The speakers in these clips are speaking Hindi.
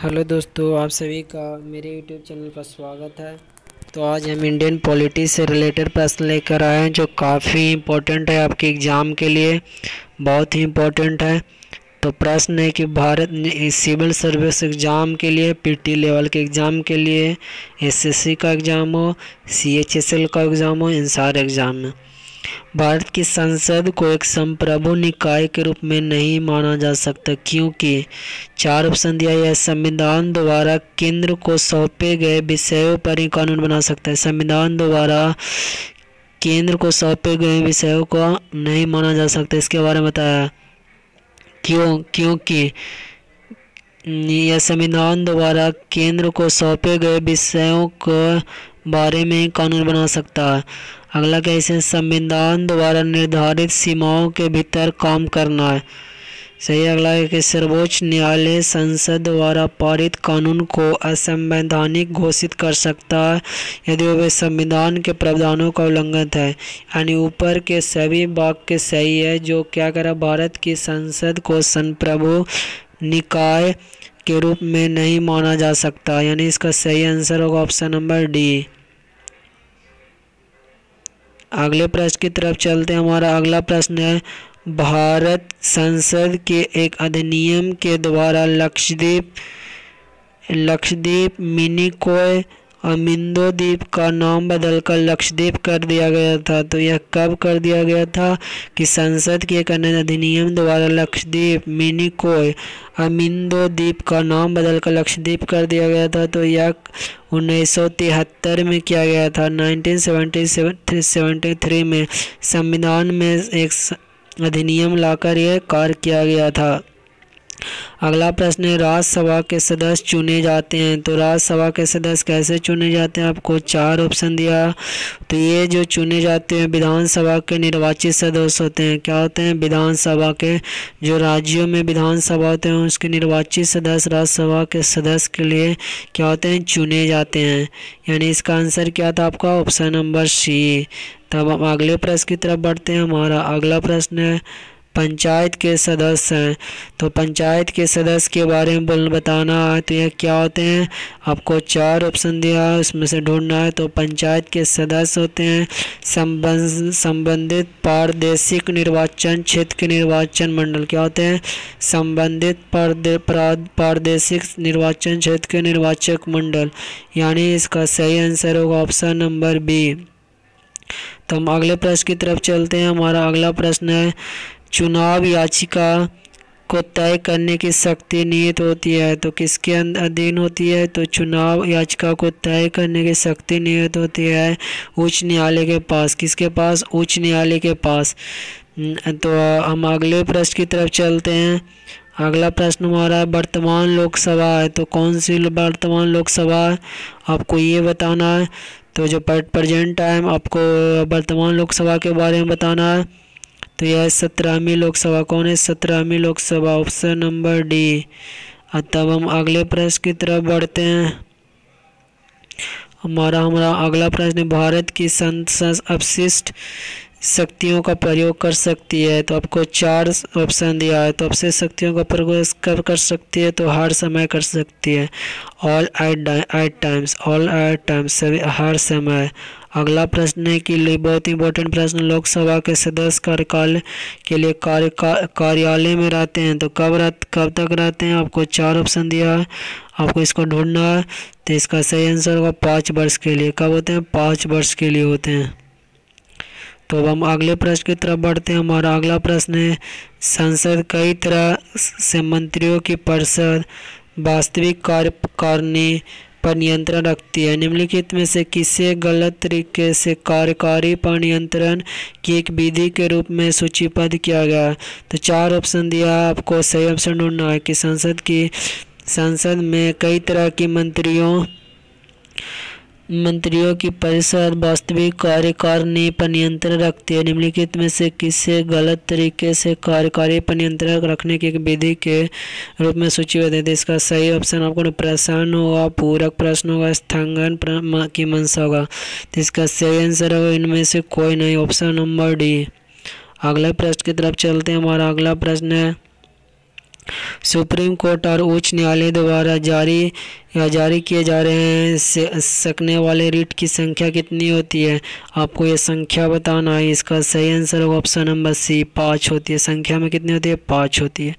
हेलो दोस्तों, आप सभी का मेरे यूट्यूब चैनल पर स्वागत है। तो आज हम इंडियन पॉलिटी से रिलेटेड प्रश्न लेकर आए हैं जो काफ़ी इम्पोर्टेंट है आपके एग्ज़ाम के लिए, बहुत ही इम्पोर्टेंट है। तो प्रश्न है कि भारत ने सिविल सर्विस एग्ज़ाम के लिए, पीटी लेवल के एग्ज़ाम के लिए, एसएससी का एग्ज़ाम हो, सीएचएसएल का एग्ज़ाम हो, इन सारे एग्ज़ाम में भारत की संसद को एक संप्रभु निकाय के रूप में नहीं माना जा सकता, क्योंकि चार ऑप्शन दिया है। संविधान द्वारा केंद्र को सौंपे गए विषयों पर ही कानून बना सकता है। संविधान द्वारा केंद्र को सौंपे गए विषयों को नहीं माना जा सकता, इसके बारे में बताया। क्योंकि यह संविधान द्वारा केंद्र को सौंपे गए विषयों के बारे में कानून बना सकता है। अगला कैसे, संविधान द्वारा निर्धारित सीमाओं के भीतर काम करना है, सही। अगला है कि सर्वोच्च न्यायालय संसद द्वारा पारित कानून को असंवैधानिक घोषित कर सकता है यदि वह संविधान के प्रावधानों का उल्लंघन है। यानी ऊपर के सभी वाक्य सही है। जो क्या करा, भारत की संसद को संप्रभु निकाय के रूप में नहीं माना जा सकता, यानी इसका सही आंसर होगा ऑप्शन नंबर डी। अगले प्रश्न की तरफ चलते हैं। हमारा अगला प्रश्न है, भारत संसद के एक अधिनियम के द्वारा लक्षद्वीप मिनिकॉय और मिंदो द्वीप का नाम बदलकर लक्षद्वीप कर दिया गया था। तो यह कब कर दिया गया था कि संसद के एक अन्य अधिनियम द्वारा लक्षद्वीप मिनिकॉय और मिंदो द्वीप का नाम बदलकर लक्षद्वीप कर दिया गया था। तो यह 1973 में किया गया था। 1973 में संविधान में एक अधिनियम लाकर यह कार्य किया गया था। अगला प्रश्न है, राज्यसभा के सदस्य चुने जाते हैं। तो राज्यसभा के सदस्य कैसे चुने जाते हैं, आपको चार ऑप्शन दिया। तो ये जो चुने जाते हैं विधानसभा के निर्वाचित सदस्य होते हैं। क्या होते हैं, विधानसभा के, जो राज्यों में विधानसभा होते हैं उसके निर्वाचित सदस्य राज्यसभा के सदस्य के लिए क्या होते हैं, चुने जाते हैं। यानी इसका आंसर क्या था आपका, ऑप्शन नंबर सी। तब हम अगले प्रश्न की तरफ बढ़ते हैं। हमारा अगला प्रश्न है, पंचायत के सदस्य हैं। तो पंचायत के सदस्य के बारे में बताना है। तो यह क्या होते हैं, आपको चार ऑप्शन दिया है, उसमें से ढूंढना है। तो पंचायत के सदस्य होते हैं संबंधित प्रादेशिक निर्वाचन क्षेत्र के निर्वाचन मंडल। क्या होते हैं, संबंधित प्रादेशिक निर्वाचन क्षेत्र के निर्वाचक मंडल। यानी इसका सही आंसर होगा ऑप्शन नंबर बी। तो हम अगले प्रश्न की तरफ चलते हैं। हमारा अगला प्रश्न है, चुनाव याचिका को तय करने की शक्ति निहित होती है। तो किसके अधीन होती है, तो चुनाव याचिका को तय करने की शक्ति निहित होती है उच्च न्यायालय के पास। किसके पास, उच्च न्यायालय के पास। तो हम अगले प्रश्न की तरफ चलते हैं। अगला प्रश्न हमारा वर्तमान लोकसभा है। तो कौन सी वर्तमान लोकसभा है, आपको ये बताना है। तो जो प्रेजेंट टाइम आपको वर्तमान लोकसभा के बारे में बताना है। तो यह 17वीं लोकसभा। कौन है, 17वीं लोकसभा, ऑप्शन नंबर डी। तब हम अगले प्रश्न की तरफ बढ़ते हैं। हमारा अगला प्रश्न, भारत की संसद अपशिष्ट शक्तियों का प्रयोग कर सकती है। तो आपको चार ऑप्शन दिया है। तो अपशिष्ट शक्तियों का प्रयोग कब कर सकती है, तो हर समय कर सकती है, ऑल एट टाइम्स, सभी हर समय। अगला प्रश्न है कि बहुत इंपॉर्टेंट प्रश्न, लोकसभा के सदस्य कार्यकाल के लिए कार्यालय में रहते हैं। तो कब तक रहते हैं, आपको चार ऑप्शन दिया है, आपको इसको ढूंढना है। तो इसका सही आंसर होगा 5 वर्ष के लिए। कब होते हैं, 5 वर्ष के लिए होते हैं। तो अब हम अगले प्रश्न की तरफ बढ़ते हैं। हमारा अगला प्रश्न है, संसद कई तरह से मंत्रियों की परिषद वास्तविक कार्यकारिणी पर नियंत्रण रखती है। निम्नलिखित में से किसे गलत तरीके से कार्यकारी पर नियंत्रण की एक विधि के रूप में सूचीबद्ध किया गया है। तो चार ऑप्शन दिया है, आपको सही ऑप्शन ढूंढना है कि संसद में कई तरह की मंत्रियों की परिषद वास्तविक कार्यकारिणी पर नियंत्रण रखती है। निम्नलिखित में से किसे गलत तरीके से कार्यकारी पर नियंत्रण रखने की एक विधि के रूप में सूचीबद्ध है। इसका सही ऑप्शन आपको प्रश्न होगा, पूरक प्रश्न होगा, स्थगन की मंशा होगा। तो इसका सही आंसर होगा इनमें से कोई नहीं, ऑप्शन नंबर डी। अगले प्रश्न की तरफ चलते हैं। हमारा अगला प्रश्न है, सुप्रीम कोर्ट और उच्च न्यायालय द्वारा जारी किए जा रहे हैं सकने वाले रिट की संख्या कितनी होती है? आपको ये संख्या बताना है। इसका सही आंसर होगा ऑप्शन नंबर सी, 5 होती है। संख्या में कितनी होती है? 5 होती है।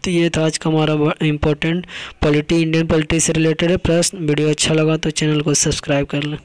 तो ये था आज का हमारा इंपॉर्टेंट इंडियन पॉलिटी से रिलेटेड प्रश्न। वीडियो अच्छा लगा तो चैनल को सब्सक्राइब कर लें।